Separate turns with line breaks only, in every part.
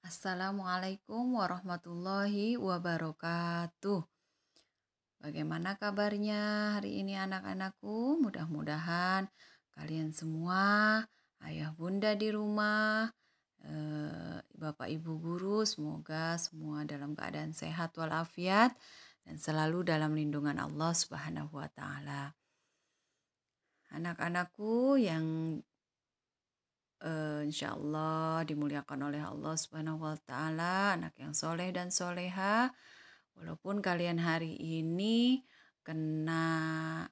Assalamualaikum warahmatullahi wabarakatuh. Bagaimana kabarnya hari ini anak-anakku? Mudah-mudahan kalian semua, ayah bunda di rumah, bapak ibu guru, semoga semua dalam keadaan sehat walafiat dan selalu dalam lindungan Allah Subhanahu wa taala. Anak-anakku yang insya Allah dimuliakan oleh Allah Subhanahu wa taala, anak yang soleh dan soleha. Walaupun kalian hari ini kena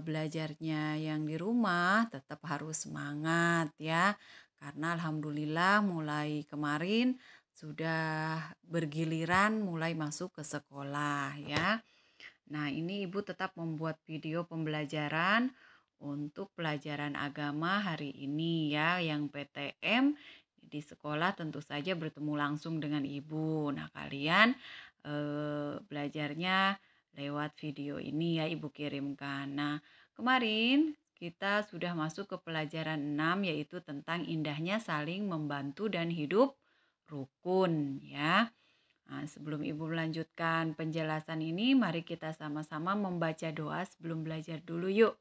belajarnya yang di rumah, tetap harus semangat ya. Karena alhamdulillah mulai kemarin sudah bergiliran mulai masuk ke sekolah ya. Nah, ini Ibu tetap membuat video pembelajaran untuk pelajaran agama hari ini ya, yang PTM di sekolah tentu saja bertemu langsung dengan Ibu. Nah, kalian belajarnya lewat video ini ya Ibu kirimkan. Nah, kemarin kita sudah masuk ke pelajaran 6 yaitu tentang indahnya saling membantu dan hidup rukun ya. Nah, sebelum Ibu melanjutkan penjelasan ini, mari kita sama-sama membaca doa sebelum belajar dulu yuk.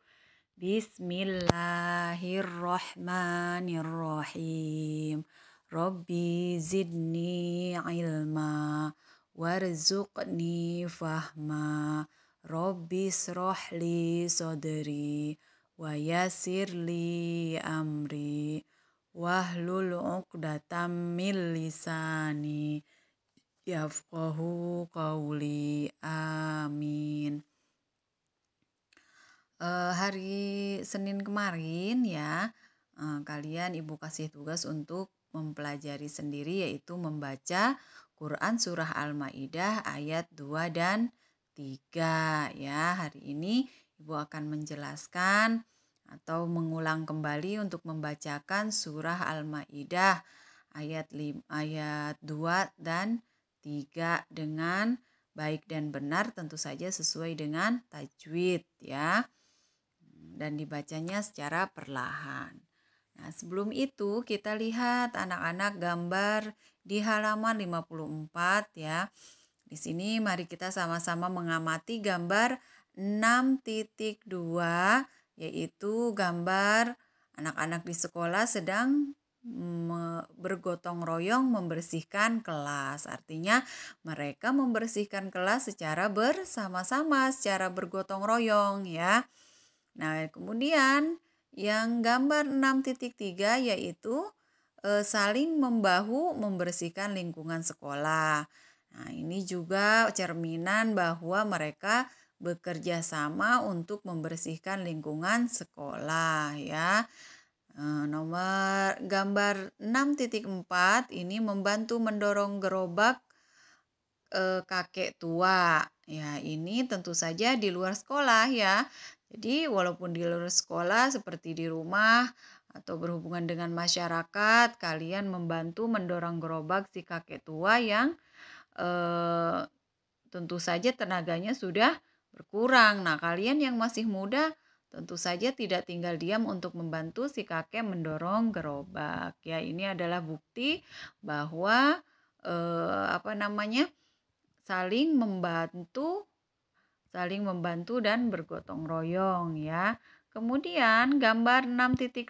Bismillahirrahmanirrahim. Rabbi zidni ilma warzuqni fahma. Rabbi srohli sodri wa yasirli amri wahlul uqdatam min lisani yafqahu qauli. Amin. Hari Senin kemarin ya, kalian Ibu kasih tugas untuk mempelajari sendiri yaitu membaca Quran surah Al-Maidah ayat 2 dan 3 ya. Hari ini Ibu akan menjelaskan atau mengulang kembali untuk membacakan surah Al-Maidah ayat 2 dan 3 dengan baik dan benar, tentu saja sesuai dengan tajwid ya. Dan dibacanya secara perlahan. Nah, sebelum itu kita lihat anak-anak gambar di halaman 54 ya. Di sini mari kita sama-sama mengamati gambar 6.2 yaitu gambar anak-anak di sekolah sedang bergotong royong membersihkan kelas. Artinya mereka membersihkan kelas secara bersama-sama, secara bergotong royong ya. Nah, kemudian yang gambar 6.3 yaitu saling membahu membersihkan lingkungan sekolah. Nah, ini juga cerminan bahwa mereka bekerja sama untuk membersihkan lingkungan sekolah ya. Nomor gambar 6.4 ini membantu mendorong gerobak kakek tua. Ya, ini tentu saja di luar sekolah ya. Jadi walaupun di luar sekolah seperti di rumah atau berhubungan dengan masyarakat, kalian membantu mendorong gerobak si kakek tua yang tentu saja tenaganya sudah berkurang. Nah, kalian yang masih muda tentu saja tidak tinggal diam untuk membantu si kakek mendorong gerobak. Ya, ini adalah bukti bahwa saling membantu dan bergotong royong ya. Kemudian gambar 6.5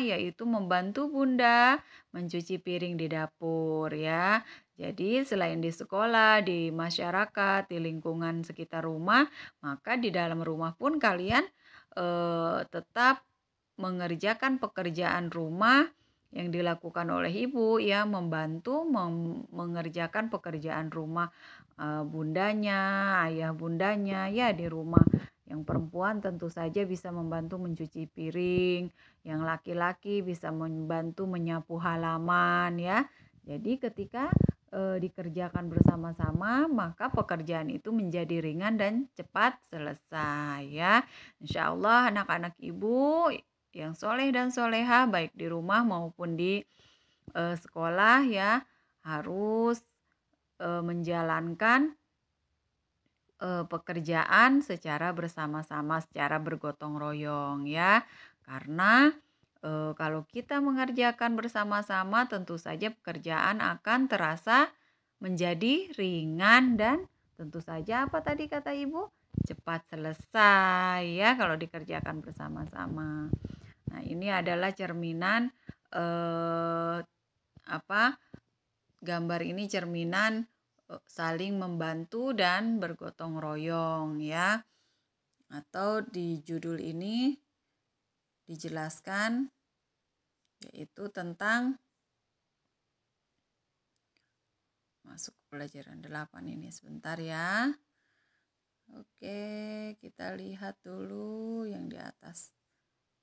yaitu membantu Bunda mencuci piring di dapur ya. Jadi selain di sekolah, di masyarakat, di lingkungan sekitar rumah, maka di dalam rumah pun kalian tetap mengerjakan pekerjaan rumah yang dilakukan oleh ibu ya, membantu mengerjakan pekerjaan rumah bundanya, ayah bundanya ya di rumah. Yang perempuan tentu saja bisa membantu mencuci piring, yang laki-laki bisa membantu menyapu halaman ya. Jadi ketika dikerjakan bersama-sama, maka pekerjaan itu menjadi ringan dan cepat selesai ya. Insya Allah anak-anak ibu yang soleh dan soleha baik di rumah maupun di sekolah ya harus menjalankan pekerjaan secara bersama-sama, secara bergotong royong ya. Karena Kalau kita mengerjakan bersama-sama, tentu saja pekerjaan akan terasa menjadi ringan dan tentu saja apa tadi kata Ibu? Cepat selesai ya kalau dikerjakan bersama-sama. Nah, ini adalah cerminan eh, apa? Gambar ini cerminan saling membantu dan bergotong royong ya. Atau di judul ini dijelaskan yaitu tentang masuk ke pelajaran 8 ini sebentar ya. Oke, kita lihat dulu yang di atas.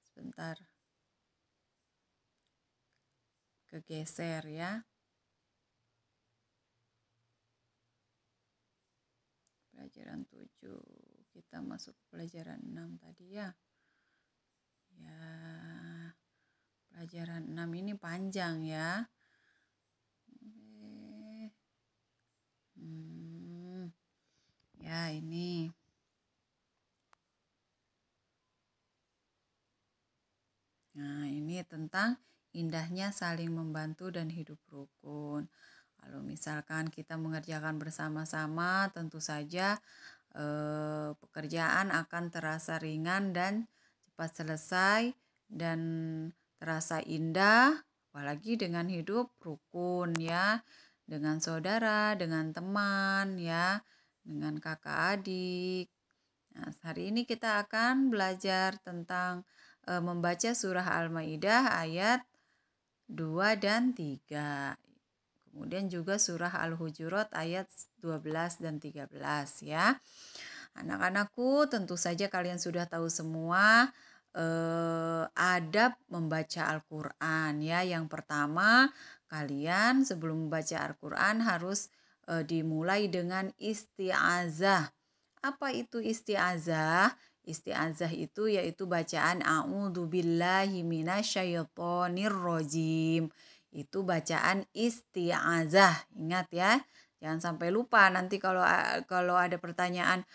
Sebentar. Kegeser ya. Pelajaran 7. Kita masuk ke pelajaran 6 tadi ya. Ya. Pelajaran 6 ini panjang ya. Ya, ini. Nah, ini tentang indahnya saling membantu dan hidup rukun. Kalau misalkan kita mengerjakan bersama-sama, tentu saja pekerjaan akan terasa ringan dan cepat selesai dan terasa indah, apalagi dengan hidup rukun ya, dengan saudara, dengan teman ya, dengan kakak adik. Nah, hari ini kita akan belajar tentang membaca surah Al-Maidah ayat 2 dan 3. Kemudian juga surah Al-Hujurat ayat 12 dan 13 ya. Anak-anakku, tentu saja kalian sudah tahu semua adab membaca Al-Qur'an ya. Yang pertama, kalian sebelum membaca Al-Qur'an harus dimulai dengan isti'azah. Apa itu isti'azah? Isti'azah itu yaitu bacaan a'udzubillahi minasyaitonirrajim. Itu bacaan isti'azah. Ingat ya. Jangan sampai lupa nanti kalau ada pertanyaan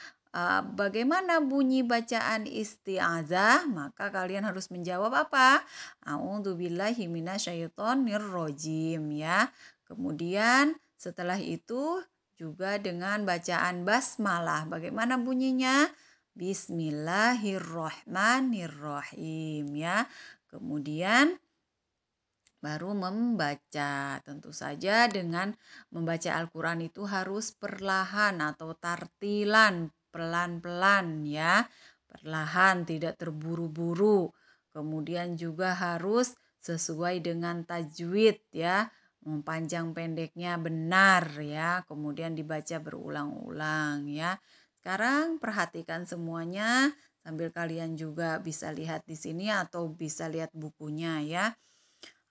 bagaimana bunyi bacaan isti'azah, maka kalian harus menjawab apa? A'udzubillahi minasyaitonirrajim ya. Kemudian setelah itu juga dengan bacaan basmalah. Bagaimana bunyinya? Bismillahirrahmanirrahim ya. Kemudian baru membaca. Tentu saja dengan membaca Al-Quran itu harus perlahan atau tartilan, pelan-pelan ya. Perlahan, tidak terburu-buru. Kemudian juga harus sesuai dengan tajwid ya. Panjang pendeknya benar ya. Kemudian dibaca berulang-ulang ya. Sekarang perhatikan semuanya sambil kalian juga bisa lihat di sini atau bisa lihat bukunya ya.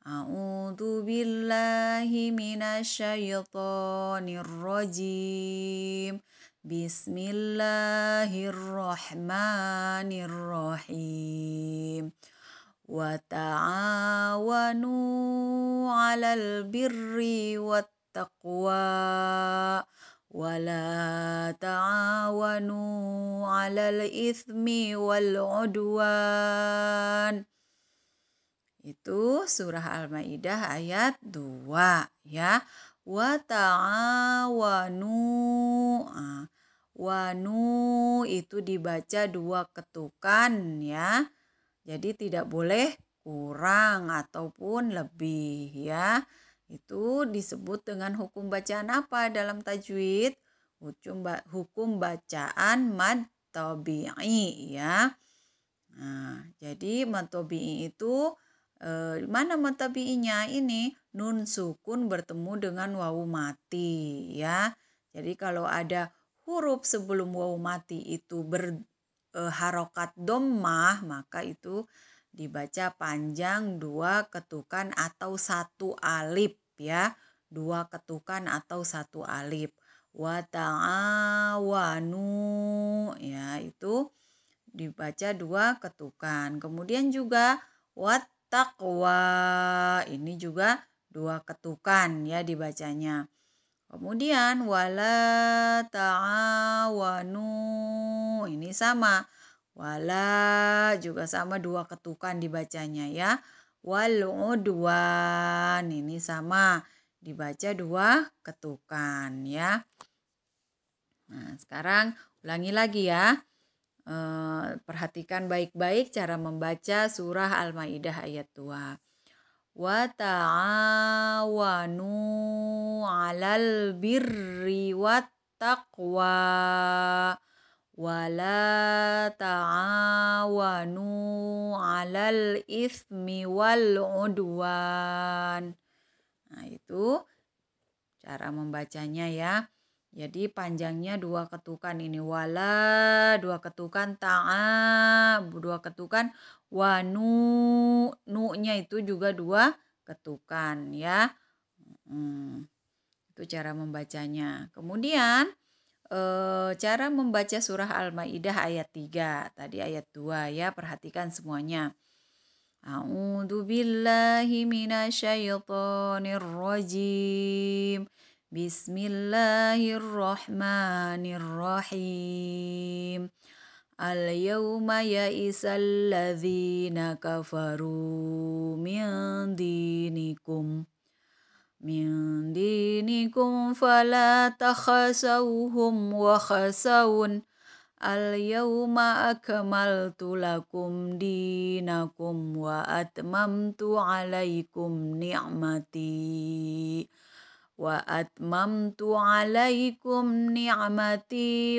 A'udzu billahi minasyaitonir rajim. Bismillahirrahmanirrahim. Wa ta'awanu 'alal birri wat taqwa wa la ta'awanu 'alal itsmi wal 'udwan. Itu surah Al-Maidah ayat 2 ya. Wa ta'awanu. Wanu itu dibaca 2 ketukan ya. Jadi tidak boleh kurang ataupun lebih ya. Itu disebut dengan hukum bacaan apa dalam tajwid? Hukum bacaan mad tabi'i ya. Nah, jadi mad tabi'i itu mana mad tabi'inya? Ini nun sukun bertemu dengan wawu mati ya. Jadi kalau ada huruf sebelum wawu mati itu harokat dhammah, maka itu dibaca panjang 2 ketukan atau 1 alif ya. 2 ketukan atau 1 alif. Wa ta'awanu ya, itu dibaca 2 ketukan. Kemudian juga wat taqwa, ini juga 2 ketukan ya dibacanya. Kemudian wala ta'awanu, ini sama. Wala juga sama 2 ketukan dibacanya ya. wal udwan. Ini sama, dibaca 2 ketukan ya. Nah, sekarang ulangi lagi ya. Perhatikan baik-baik cara membaca surah Al-Maidah ayat 2. Wa ta'awanu 'alal birri wat taqwa wa la ta'awanu 'alal itsmi wal 'udwan. Nah, itu cara membacanya ya. Jadi panjangnya 2 ketukan ini, wala 2 ketukan, ta'a 2 ketukan, wanu nu-nya itu juga 2 ketukan ya. Itu cara membacanya. Kemudian cara membaca surah Al-Maidah ayat 3. Tadi ayat 2 ya, perhatikan semuanya. A'udzu billahi minasyaitonir rajim. Bismillahirrahmanirrahim. Al-yawma ya'isal ladzina kafaru min dinikum fala takhasawhum wa khasawun. Al-yawma akmaltu lakum dinakum wa atmamtu alaikum ni'mati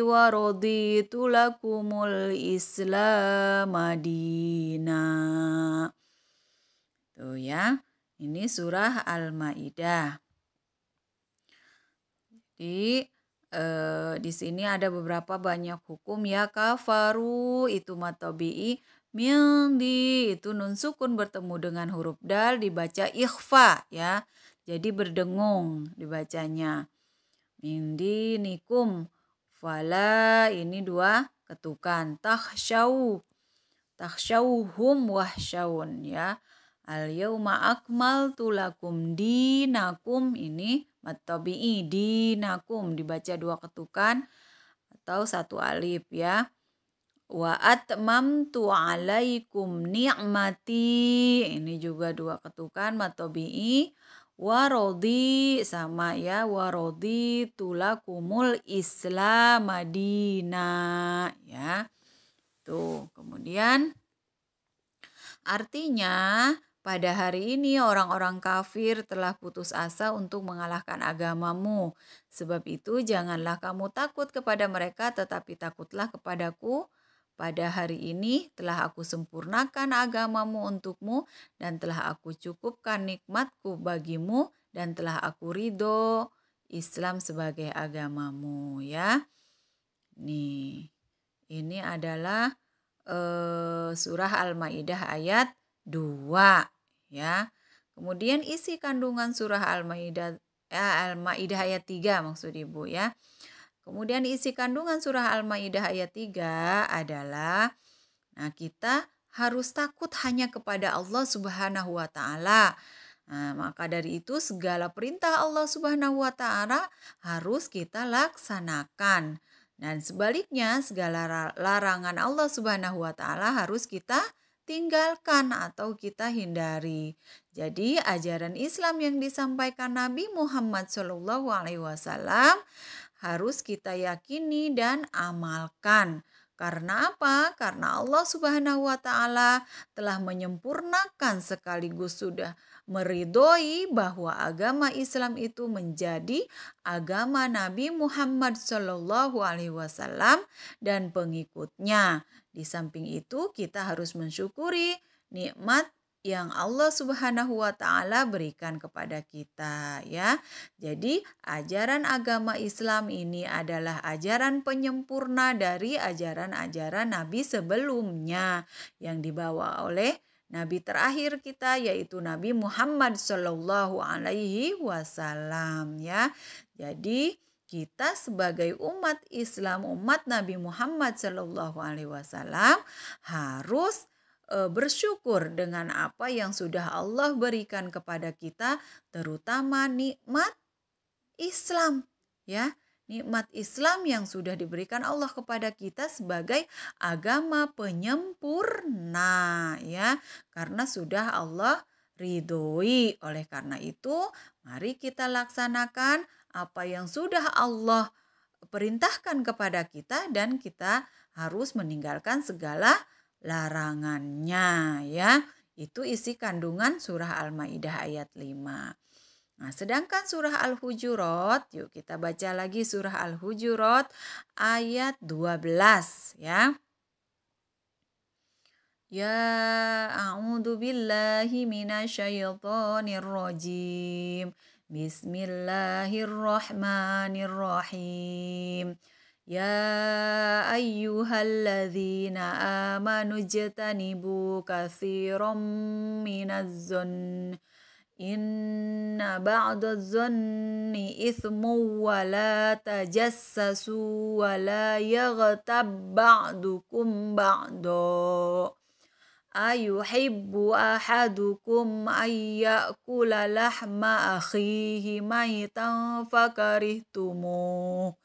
wa raditu lakumul Islam madina. Tuh ya, ini surah Al-Maidah. Di sini ada beberapa banyak hukum ya. Kafaru itu matobi'i, mindi itu nun sukun bertemu dengan huruf dal dibaca ikhfa ya. Jadi berdengung dibacanya. Mindi nikum, fala ini 2 ketukan. Takhsyauhum wahsyaun ya. Al-yawma akmaltu lakum dinakum, ini matobi'i dinakum dibaca 2 ketukan atau 1 alif ya. Wa atmamtu alaikum ni'mati, ini juga 2 ketukan matobi'i. Wa radi sama ya, wa raditu lakumul Islam madina ya. Tuh, kemudian artinya pada hari ini orang-orang kafir telah putus asa untuk mengalahkan agamamu. Sebab itu janganlah kamu takut kepada mereka, tetapi takutlah kepadaku. Pada hari ini telah aku sempurnakan agamamu untukmu dan telah aku cukupkan nikmatku bagimu dan telah aku ridho Islam sebagai agamamu ya. Nih, ini adalah surah Al-Maidah ayat 2 ya. Kemudian isi kandungan surah Al-Maidah ayat 3 maksud Ibu ya. Kemudian isi kandungan surah Al-Maidah ayat 3 adalah kita harus takut hanya kepada Allah Subhanahu wa taala. Nah, maka dari itu segala perintah Allah Subhanahu wa taala harus kita laksanakan. Dan sebaliknya segala larangan Allah Subhanahu wa taala harus kita tinggalkan atau kita hindari. Jadi ajaran Islam yang disampaikan Nabi Muhammad SAW harus kita yakini dan amalkan. Karena apa? Karena Allah Subhanahu wa taala telah menyempurnakan sekaligus sudah meridhoi bahwa agama Islam itu menjadi agama Nabi Muhammad SAW dan pengikutnya. Di samping itu kita harus mensyukuri nikmat yang Allah Subhanahu wa taala berikan kepada kita ya. Jadi ajaran agama Islam ini adalah ajaran penyempurna dari ajaran-ajaran Nabi sebelumnya yang dibawa oleh Nabi terakhir kita yaitu Nabi Muhammad Shallallahu Alaihi Wasallam ya. Jadi kita sebagai umat Islam, umat Nabi Muhammad Shallallahu Alaihi Wasallam harus bersyukur dengan apa yang sudah Allah berikan kepada kita, terutama nikmat Islam ya. Nikmat Islam yang sudah diberikan Allah kepada kita sebagai agama penyempurna ya. Karena sudah Allah ridhoi. Oleh karena itu, mari kita laksanakan apa yang sudah Allah perintahkan kepada kita dan kita harus meninggalkan segala larangannya ya. Itu isi kandungan surah Al-Maidah ayat 5. Nah, sedangkan surah Al-Hujurat, yuk kita baca lagi surah Al-Hujurat ayat 12 ya. Ya, a'udzu billahi minasyaitonir rajim. Bismillahirrahmanirrahim. Ya ayyuhalladzina amanu jtanibu katsiran minaz-zann. Inna ba'daz-zanni ithmu wa la tajassasu wa la yaghtab ba'dukum ba'da. Ayuhibbu ahadukum ayyakula lahma akhihi maitan fakarihtumuh.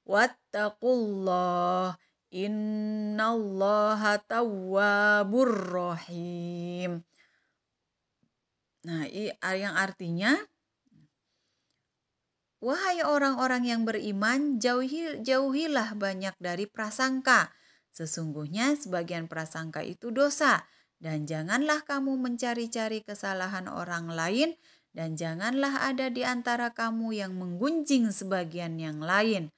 Wattaqullah innallaha tawwabur rahim. Nah, yang artinya, wahai orang-orang yang beriman, jauhilah banyak dari prasangka. Sesungguhnya sebagian prasangka itu dosa. Dan janganlah kamu mencari-cari kesalahan orang lain. Dan janganlah ada di antara kamu yang menggunjing sebagian yang lain.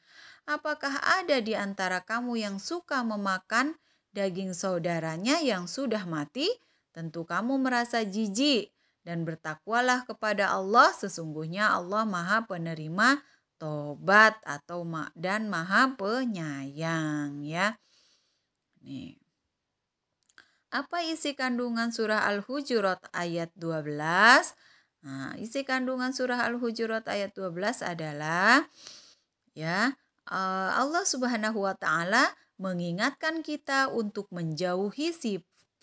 Apakah ada di antara kamu yang suka memakan daging saudaranya yang sudah mati? Tentu kamu merasa jijik. Dan bertakwalah kepada Allah, sesungguhnya Allah Maha Penerima tobat atau dan Maha Penyayang ya. Nih. Apa isi kandungan surah Al-Hujurat ayat 12? Nah, isi kandungan surah Al-Hujurat ayat 12 adalah ya, Allah Subhanahu wa taala mengingatkan kita untuk menjauhi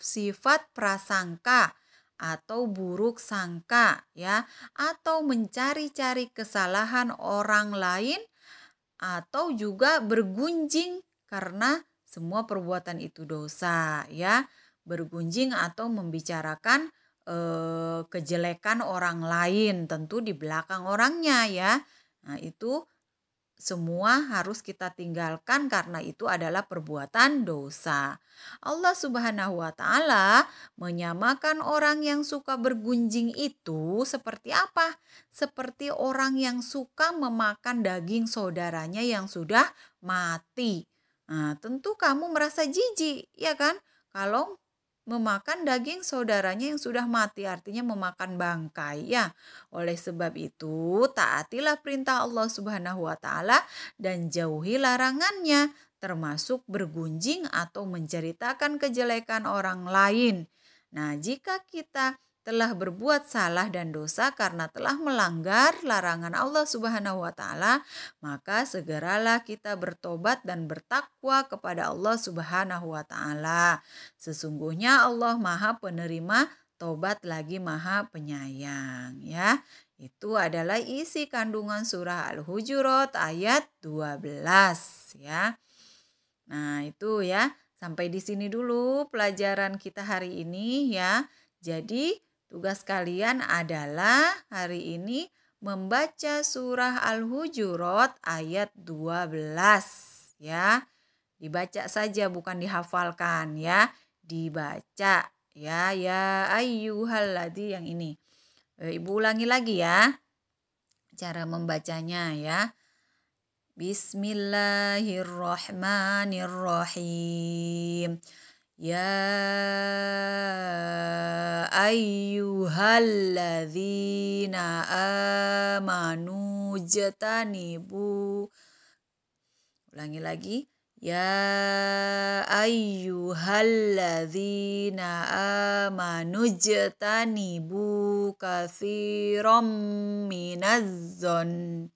sifat prasangka atau buruk sangka ya, atau mencari-cari kesalahan orang lain atau juga bergunjing karena semua perbuatan itu dosa ya. Bergunjing atau membicarakan kejelekan orang lain tentu di belakang orangnya ya. Nah, itu semua harus kita tinggalkan karena itu adalah perbuatan dosa. Allah Subhanahu wa taala menyamakan orang yang suka bergunjing itu seperti apa? Seperti orang yang suka memakan daging saudaranya yang sudah mati. Nah, tentu kamu merasa jijik, ya kan? Kalau memakan daging saudaranya yang sudah mati, artinya memakan bangkai ya. Oleh sebab itu, taatilah perintah Allah Subhanahu wa taala dan jauhi larangannya, termasuk bergunjing atau menceritakan kejelekan orang lain. Nah, jika kita telah berbuat salah dan dosa karena telah melanggar larangan Allah Subhanahu wa taala, maka segeralah kita bertobat dan bertakwa kepada Allah Subhanahu wa taala. Sesungguhnya Allah Maha Penerima tobat lagi Maha Penyayang ya. Itu adalah isi kandungan surah Al-Hujurat ayat 12 ya. Nah, itu ya. Sampai di sini dulu pelajaran kita hari ini ya. Jadi, tugas kalian adalah hari ini membaca surah Al-Hujurat ayat 12 ya. Dibaca saja bukan dihafalkan ya. Dibaca ya, ya ayyuhalladzi yang ini. Ibu ulangi lagi ya cara membacanya ya. Bismillahirrahmanirrahim. Ya ayyuhalladzina amanu jtanibu. Ulangi lagi. Ya ayyuhalladzina amanu jtanibu katsiran minaz-zann.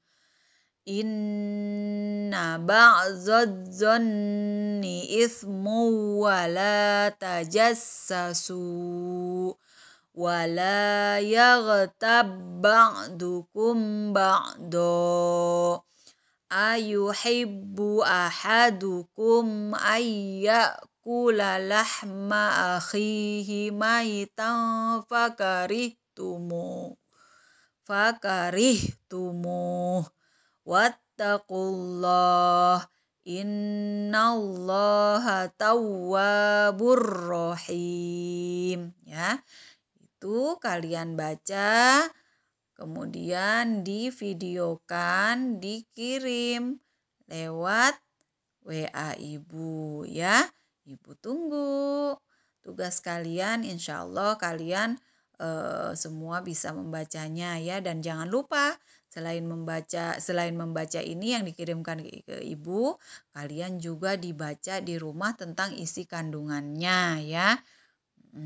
Inna ba'daz-zanni ithmu wa la tajassasu wa la yaghtab ba'dukum ba'da. Ayuhibbu ahadukum ya'kula lahma akhihi maitan fakarihtumu wattaqullah innallaha tawwabur rahim. Ya, itu kalian baca, kemudian divideokan, dikirim lewat WA Ibu ya. Ibu tunggu tugas kalian, insya Allah kalian semua bisa membacanya ya. Dan jangan lupa selain membaca ini yang dikirimkan ke Ibu, kalian juga dibaca di rumah tentang isi kandungannya ya.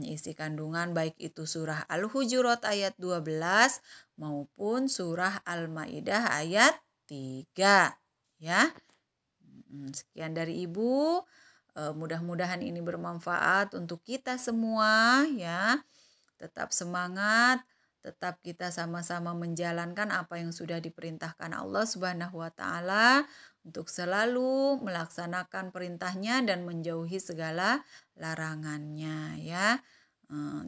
Isi kandungan baik itu surah Al-Hujurat ayat 12 maupun surah Al-Maidah ayat 3 ya. Sekian dari Ibu. Mudah-mudahan ini bermanfaat untuk kita semua ya. Tetap semangat, tetap kita sama-sama menjalankan apa yang sudah diperintahkan Allah Subhanahu wa taala untuk selalu melaksanakan perintahnya dan menjauhi segala larangannya ya.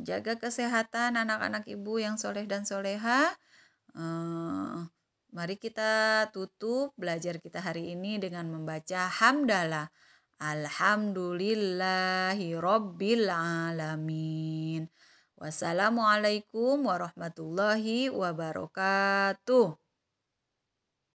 Jaga kesehatan anak-anak Ibu yang soleh dan soleha. Mari kita tutup belajar kita hari ini dengan membaca hamdalah. Alhamdulillahi Rabbil Alamin. Wassalamualaikum warahmatullahi wabarakatuh.